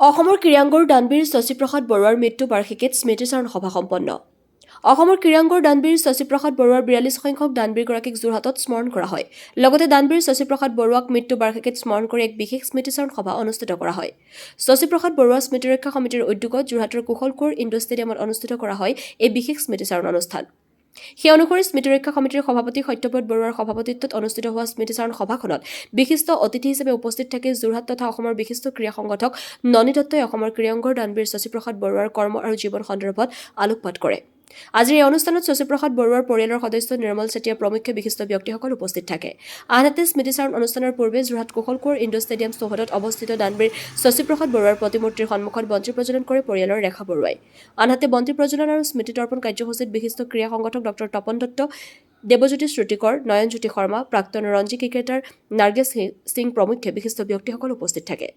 অসমৰ ক্ৰীড়াংগৰ দানবীৰ শশীপ্ৰসাদ বৰুৱাৰ মৃত্যু বাৰ্ষিকীত স্মৃতিচাৰণ সভা সম্পন্ন। অসমৰ ক্ৰীড়াংগৰ দানবীৰ শশীপ্ৰসাদ বৰুৱাৰ ৪২ সংখ্যক দানবীৰগৰাকীক যোৰহাটত স্মৰণ কৰা হয়। লগতে দানবীৰ শশীপ্ৰসাদ বৰুৱাক মৃত্যু বাৰ্ষিকীত স্মৰণ কৰি এক বিশেষ স্মৃতিচাৰণ সভা অনুষ্ঠিত কৰা হয়। শশীপ্ৰসাদ বৰুৱা স্মৃতিৰক্ষা সমিতিৰ উদ্যোগত যোৰহাটৰ কুশল কোঁৱৰ ইণ্ডোৰ ষ্টেডিয়ামত অনুষ্ঠিত কৰা হয় এই বিশেষ স্মৃতিচাৰণ অনুষ্ঠান। সেই অনুসৰি স্মৃতিৰক্ষা সমিতিৰ সভাপতি সত্যব্ৰত বৰুৱাৰ সভাপতিত্বত অনুষ্ঠিত হোৱা স্মৃতিচাৰণ সভাখনত বিশিষ্ট অতিথি হিচাপে উপস্থিত থাকি যোৰহাট তথা অসমৰ বিশিষ্ট ক্ৰীড়া সংগঠক ননী দত্তই অসমৰ ক্ৰীড়াংগৰ দানবীৰ শশীপ্ৰসাদ বৰুৱাৰ কৰ্ম আৰু জীৱন সন্দৰ্ভত আলোকপাত কৰে। আজিৰ এই অনুষ্ঠানত শশীপ্ৰসাদ বৰুৱাৰ পৰিয়ালৰ সদস্য নিৰ্মল চেতিয়া প্ৰমুখ বিশিষ্ট ব্যক্তিসকল উপস্থিত থাকে। আনহাতে স্মৃতিচাৰণ অনুষ্ঠানৰ পূৰ্বে যোৰহাট কুশল কোঁৱৰ ইণ্ডোৰ ষ্টেডিয়াম চৌহদত অৱস্থিত দানবীৰ শশীপ্ৰসাদ বৰুৱাৰ প্ৰতিমূৰ্তিৰ সন্মুখত বন্তি প্ৰজ্বলন কৰে পৰিয়ালৰ ৰেখা বৰুৱাই। আনহাতে বন্তি প্ৰজ্বলন আৰু স্মৃতি তৰ্পণ কাৰ্যসূচীত বিশিষ্ট ক্ৰীড়া সংগঠক ডক্টৰ তপন দত্ত, দেৱজ্যোতি শ্ৰুতিকৰ, নয়নজ্যোতি শৰ্মা, প্ৰাক্তন ৰঞ্জী ক্ৰিকেটাৰ নাৰ্গেছ সিং প্ৰমুখ বিশিষ্ট ব্যক্তিসকল উপস্থিত থাকে।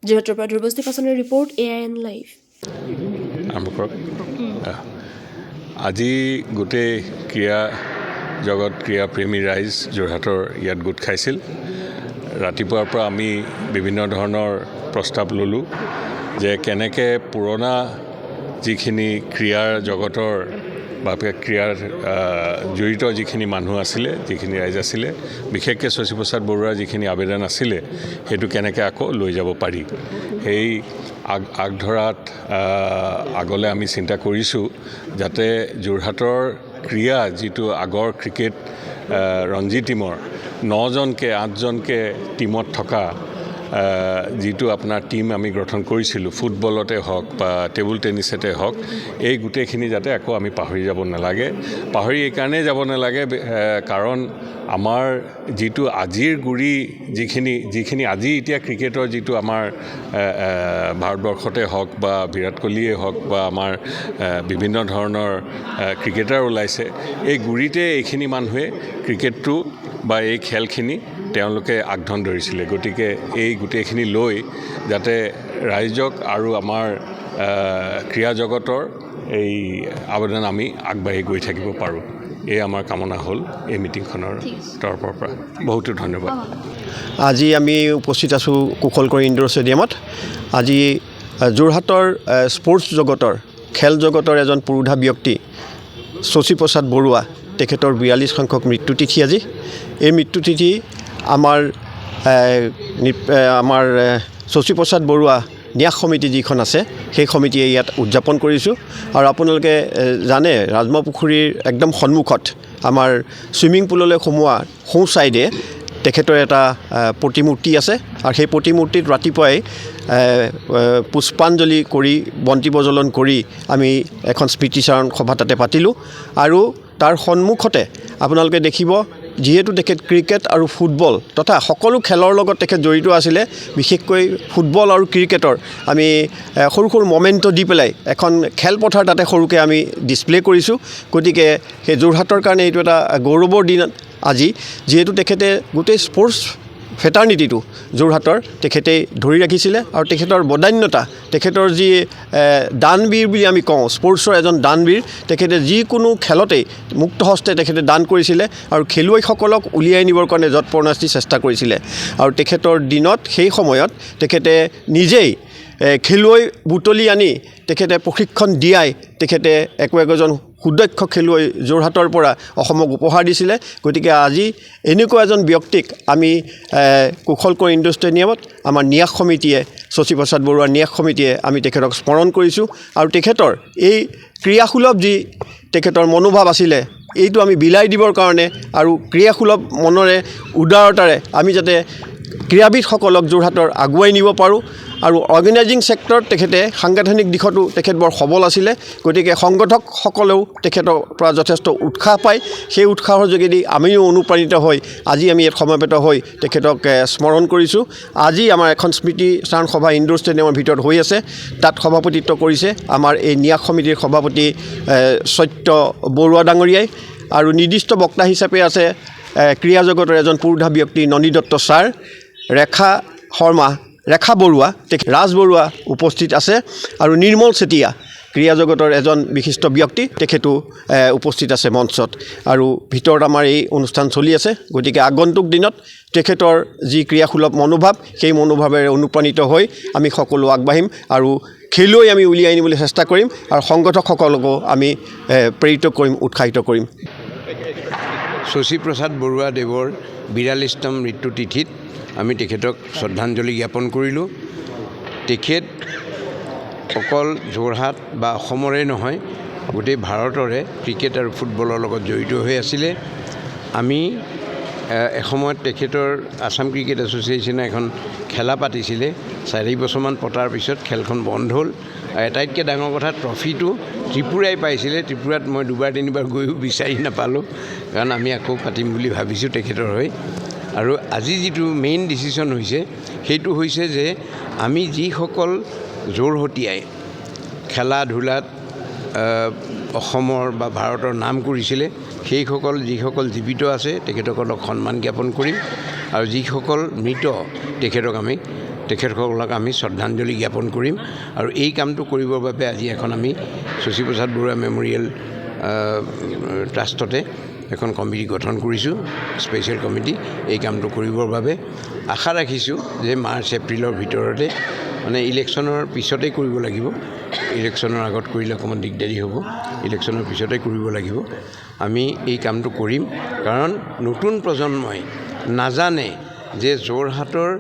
যোৰহাটৰ পৰা ধ্ৰুৱজ্যোতি পাছনৰ ৰিপৰ্ট AIN লাইভ। আজি গোটেই ক্ৰীড়া জগত ক্ৰীড়াপ্ৰেমী ৰাইজ যোৰহাটৰ ইয়াত গোট খাইছিল। ৰাতিপুৱাৰ পৰা আমি বিভিন্ন ধৰণৰ প্ৰস্তাৱ ল'লোঁ যে কেনেকৈ পুৰণা যিখিনি ক্ৰীড়াৰ জগতৰ বা ক্ৰীড়াৰ জড়িত যিখিনি মানুহ আছিলে, যিখিনি ৰাইজ আছিলে, বিশেষকৈ শশীপ্ৰসাদ বৰুৱাৰ যিখিনি আবেদন আছিলে সেইটো কেনেকৈ আকৌ লৈ যাব পাৰি, সেই আগধৰাত আগলৈ আমি চিন্তা কৰিছোঁ যাতে যোৰহাটৰ ক্ৰীড়া যিটো আগৰ ক্ৰিকেট ৰঞ্জী টীমৰ 9জনকৈ 8জনকৈ টীমত থকা যিটো আপোনাৰ টীম আমি গঠন কৰিছিলোঁ, ফুটবলতে হওক বা টেবুল টেনিছতে হওক, এই গোটেইখিনি যাতে আকৌ আমি পাহৰি যাব নালাগে। পাহৰি এইকাৰণেই যাব নালাগে কাৰণ আমাৰ যিটো আজিৰ গুৰি যিখিনি আজি এতিয়া ক্ৰিকেটৰ যিটো আমাৰ ভাৰতবৰ্ষতে হওক বা বিৰাট কোহলিয়ে হওক বা আমাৰ বিভিন্ন ধৰণৰ ক্ৰিকেটাৰ ওলাইছে, এই গুৰিতে এইখিনি মানুহে ক্ৰিকেটটো বা এই খেলখিনি তেওঁলোকে আগধন ধৰিছিলে। গতিকে এই গোটেইখিনি লৈ যাতে ৰাইজক আৰু আমাৰ ক্ৰীড়া জগতৰ এই আবেদন আমি আগবাঢ়ি গৈ থাকিব পাৰোঁ, এই আমাৰ কামনা হ'ল এই মিটিংখনৰ তৰফৰ পৰা। বহুতো ধন্যবাদ। আজি আমি উপস্থিত আছোঁ কুশল কোঁৱৰ ইণ্ডোৰ ষ্টেডিয়ামত। আজি যোৰহাটৰ স্পৰ্টছ জগতৰ খেল জগতৰ এজন পুৰোধা ব্যক্তি শশীপ্ৰসাদ বৰুৱা, তেখেতৰ ৪২ সংখ্যক মৃত্যুতিথি আজি। এই মৃত্যুতিথি আমাৰ শশীপ্ৰসাদ বৰুৱা ন্যাস সমিতি যিখন আছে সেই সমিতিয়ে ইয়াত উদযাপন কৰিছোঁ। আৰু আপোনালোকে জানে ৰাজমা পুখুৰীৰ একদম সন্মুখত আমাৰ ছুইমিং পুললৈ সোমোৱা সোঁ ছাইডে তেখেতৰ এটা প্ৰতিমূৰ্তি আছে আৰু সেই প্ৰতিমূৰ্তিত ৰাতিপুৱাই পুষ্পাঞ্জলি কৰি বন্তি প্ৰজ্বলন কৰি আমি এখন স্মৃতিচাৰণ সভা তাতে পাতিলোঁ। আৰু তাৰ সন্মুখতে আপোনালোকে দেখিব, যিহেতু তেখেত ক্ৰিকেট আৰু ফুটবল তথা সকলো খেলৰ লগত তেখেত জড়িত আছিলে, বিশেষকৈ ফুটবল আৰু ক্ৰিকেটৰ আমি সৰু সৰু মমেণ্টো দি পেলাই এখন খেলপথাৰ তাতে সৰুকৈ আমি ডিছপ্লে কৰিছোঁ। গতিকে সেই যোৰহাটৰ কাৰণে এইটো এটা গৌৰৱৰ দিন আজি, যিহেতু তেখেতে গোটেই স্পৰ্টছ ফেটাৰ্নিটিটো যোৰহাটৰ তেখেতেই ধৰি ৰাখিছিলে আৰু তেখেতৰ বদান্যতা, তেখেতৰ যি দানবীৰ বুলি আমি কওঁ, স্পৰ্টছৰ এজন দানবীৰ, তেখেতে যিকোনো খেলতেই মুক্ত হস্তে তেখেতে দান কৰিছিলে আৰু খেলুৱৈসকলক উলিয়াই নিবৰ কাৰণে যৎপৰোনাস্তি চেষ্টা কৰিছিলে। আৰু তেখেতৰ দিনত সেই সময়ত তেখেতে নিজেই খেলুৱৈ বুটলি আনি তেখেতে প্ৰশিক্ষণ দিয়াই তেখেতে একোজন সুদক্ষ খেলুৱৈ যোৰহাটৰ পৰা অসমক উপহাৰ দিছিলে। গতিকে আজি এনেকুৱা এজন ব্যক্তিক আমি কুশল কোঁৱৰ ইণ্ডোৰ ষ্টেডিয়ামত আমাৰ ন্যাস সমিতিয়ে, শশীপ্ৰসাদ বৰুৱাৰ ন্যাস সমিতিয়ে আমি তেখেতক স্মৰণ কৰিছোঁ। আৰু তেখেতৰ এই ক্ৰীড়াসুলভ যি তেখেতৰ মনোভাৱ আছিলে, এইটো আমি বিলাই দিবৰ কাৰণে আৰু ক্ৰীড়াসুলভ মনেৰে উদাৰতাৰে আমি যাতে ক্ৰীড়াবিদসকলক যোৰহাটৰ আগুৱাই নিব পাৰোঁ। আৰু অৰ্গেনাইজিং ছেক্টৰত তেখেতে সাংগঠনিক দিশতো তেখেত বৰ সবল আছিলে। গতিকে সংগঠকসকলেও তেখেতৰ পৰা যথেষ্ট উৎসাহ পায়। সেই উৎসাহৰ যোগেদি আমিও অনুপ্ৰাণিত হৈ আজি আমি ইয়াত সমবেত হৈ তেখেতক স্মৰণ কৰিছোঁ। আজি আমাৰ এখন স্মৃতিচাৰণ সভা ইণ্ডোৰ ষ্টেডিয়ামৰ ভিতৰত হৈ আছে। তাত সভাপতিত্ব কৰিছে আমাৰ এই ন্যাস সমিতিৰ সভাপতি সত্য বৰুৱা ডাঙৰীয়াই, আৰু নিৰ্দিষ্ট বক্তা হিচাপে আছে ক্ৰীড়া জগতৰ এজন পুৰোধা ব্যক্তি ননী দত্ত ছাৰ, ৰেখা বৰুৱা, ৰাজ বৰুৱা উপস্থিত আছে, আৰু নিৰ্মল চেতিয়া ক্ৰীড়া জগতৰ এজন বিশিষ্ট ব্যক্তি তেখেতো উপস্থিত আছে মঞ্চত আৰু ভিতৰত আমাৰ এই অনুষ্ঠান চলি আছে গতিকে আগন্তুক দিনত তেখেতৰ যি ক্ৰীড়াসুলভ মনোভাৱ সেই মনোভাৱেৰে অনুপ্ৰাণিত হৈ আমি সকলো আগবাঢ়িম আৰু খেলুৱৈ আমি উলিয়াই আনিবলৈ চেষ্টা কৰিম আৰু সংগঠকসকলকো আমি প্ৰেৰিত কৰিম উৎসাহিত কৰিম শশী প্ৰসাদ বৰুৱাদেৱৰ 42তম মৃত্যু তিথিত আমি তেখেতক শ্ৰদ্ধাঞ্জলি জ্ঞাপন কৰিলোঁ তেখেত অকল যোৰহাট বা অসমৰে নহয় গোটেই ভাৰতৰে ক্ৰিকেট আৰু ফুটবলৰ লগত জড়িত হৈ আছিলে আমি এসময়ত তেখেতৰ আসাম ক্ৰিকেট এছ'চিয়েশ্যনে এখন খেলা পাতিছিলে 4 বছৰমান পতাৰ পিছত খেলখন বন্ধ হ'ল আটাইতকৈ ডাঙৰ কথা ট্ৰফিটো ত্ৰিপুৰাই পাইছিলে ত্ৰিপুৰাত মই 2-3বাৰ গৈও বিচাৰি নাপালোঁ কাৰণ আমি আকৌ পাতিম বুলি ভাবিছোঁ তেখেতৰ হৈ আৰু আজি যিটো মেইন ডিচিশ্যন হৈছে সেইটো হৈছে যে আমি যিসকল যোৰহতীয়াই খেলা ধূলাত অসমৰ বা ভাৰতৰ নাম কৰিছিলে সেইসকল যিসকল জীৱিত আছে তেখেতসকলক সন্মান জ্ঞাপন কৰিম আৰু যিসকল মৃত তেখেতসকলক আমি শ্ৰদ্ধাঞ্জলি জ্ঞাপন কৰিম আৰু এই কামটো কৰিবৰ বাবে আজি এখন আমি শশী প্ৰসাদ বৰুৱা মেমৰিয়েল ট্ৰাষ্টতে এখন কমিটি গঠন কৰিছোঁ স্পেচিয়েল কমিটি এই কামটো কৰিবৰ বাবে আশা ৰাখিছোঁ যে মাৰ্চ এপ্ৰিলৰ ভিতৰতে মানে ইলেকশ্যনৰ পিছতেই কৰিব লাগিব ইলেকশ্যনৰ আগত কৰিলে অকণমান দিগদাৰী হ'ব ইলেকশ্যনৰ পিছতে কৰিব লাগিব আমি এই কামটো কৰিম কাৰণ নতুন প্ৰজন্মই নাজানে যে যোৰহাটৰ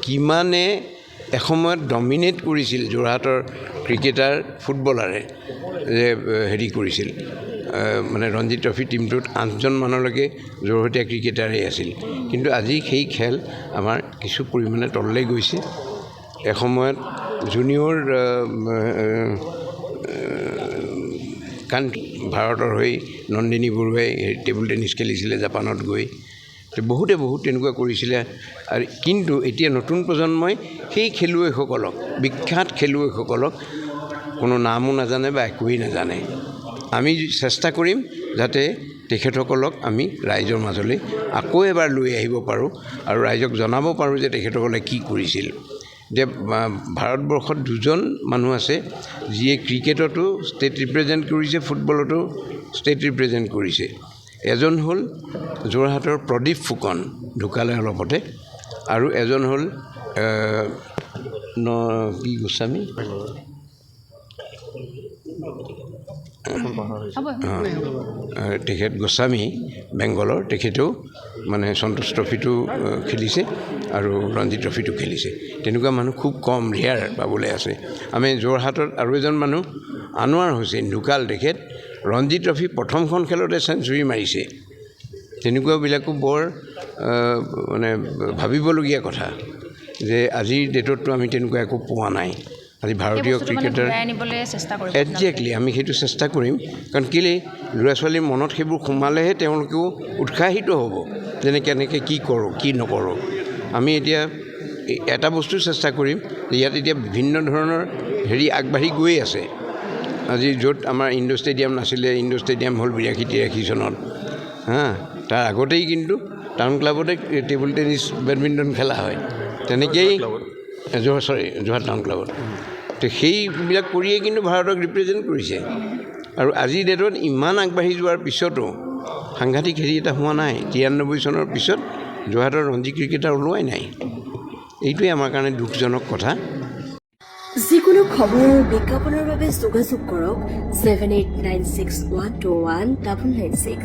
কিমানে এসময়ত ডমিনেট কৰিছিল যোৰহাটৰ ক্ৰিকেটাৰ ফুটবলাৰে যে হেৰি কৰিছিল মানে ৰঞ্জি ট্ৰফি টিমটোত 8জন মানলৈকে যোৰহতীয়া ক্ৰিকেটাৰেই আছিল কিন্তু আজি সেই খেল আমাৰ কিছু পৰিমাণে তললৈ গৈছে এসময়ত জুনিয়ৰ ভাৰতৰ হৈ নন্দিনী বৰুৱাই টেবুল টেনিছ খেলিছিলে জাপানত গৈ বহুতে তেনেকুৱা কৰিছিলে আৰু কিন্তু এতিয়া নতুন প্ৰজন্মই সেই খেলুৱৈসকলক বিখ্যাত খেলুৱৈসকলক কোনো নামো নাজানে বা একোৱেই নাজানে আমি চেষ্টা কৰিম যাতে তেখেতসকলক আমি ৰাইজৰ মাজলৈ আকৌ এবাৰ লৈ আহিব পাৰোঁ আৰু ৰাইজক জনাব পাৰোঁ যে তেখেতসকলে কি কৰিছিল যে ভাৰতবৰ্ষত 2জন মানুহ আছে যিয়ে ক্ৰিকেটতো ষ্টেট ৰিপ্ৰেজেণ্ট কৰিছে ফুটবলতো ষ্টেট ৰিপ্ৰেজেণ্ট কৰিছে এজন হ'ল যোৰহাটৰ প্ৰদীপ ফুকন ঢুকালে অলপতে আৰু এজন হ'ল কি গোস্বামী তেখেত গোস্বামী বেংগলৰ তেখেতেও মানে সন্তোষ ট্ৰফিটো খেলিছে আৰু ৰঞ্জি ট্ৰফিটো খেলিছে তেনেকুৱা মানুহ খুব কম ৰেয়াৰ পাবলৈ আছে আমি যোৰহাটত আৰু এজন মানুহ আনোৱাৰ হুছেইন ঢুকাল তেখেত ৰঞ্জি ট্ৰফি প্ৰথমখন খেলতে চেঞ্চুৰী মাৰিছে তেনেকুৱাবিলাকো বৰ মানে ভাবিবলগীয়া কথা যে আজিৰ ডেটততো আমি তেনেকুৱা একো পোৱা নাই আজি ভাৰতীয় ক্ৰিকেটাৰ একজেক্টলি আমি সেইটো চেষ্টা কৰিম কাৰণ কেলৈ ল'ৰা ছোৱালীৰ মনত সেইবোৰ সোমালেহে তেওঁলোকেও উৎসাহিত হ'ব যেনে কেনেকৈ কি কৰোঁ কি নকৰোঁ আমি এতিয়া এটা বস্তু চেষ্টা কৰিম যে ইয়াত এতিয়া বিভিন্ন ধৰণৰ হেৰি আগবাঢ়ি গৈ আছে আজি য'ত আমাৰ ইণ্ডো ষ্টেডিয়াম নাছিলে ইণ্ডো ষ্টেডিয়াম হ'ল 82-83 চনত তাৰ আগতেই কিন্তু টাউন ক্লাবতে টেবুল টেনিছ বেডমিণ্টন খেলা হয় তেনেকেই যোৰহাট টাউন ক্লাবত তো সেইবিলাক কৰিয়ে কিন্তু ভাৰতক ৰিপ্ৰেজেণ্ট কৰিছে আৰু আজিৰ ডেটত ইমান আগবাঢ়ি যোৱাৰ পিছতো সাংঘাতিক হেৰি এটা হোৱা নাই 93 চনৰ পিছত যোৰহাটৰ ৰঞ্জি ক্ৰিকেটাৰ ওলোৱাই নাই এইটোৱে আমাৰ কাৰণে দুখজনক কথা যিকোনো খবৰ আৰু বিজ্ঞাপনৰ বাবে যোগাযোগ কৰক 7896121996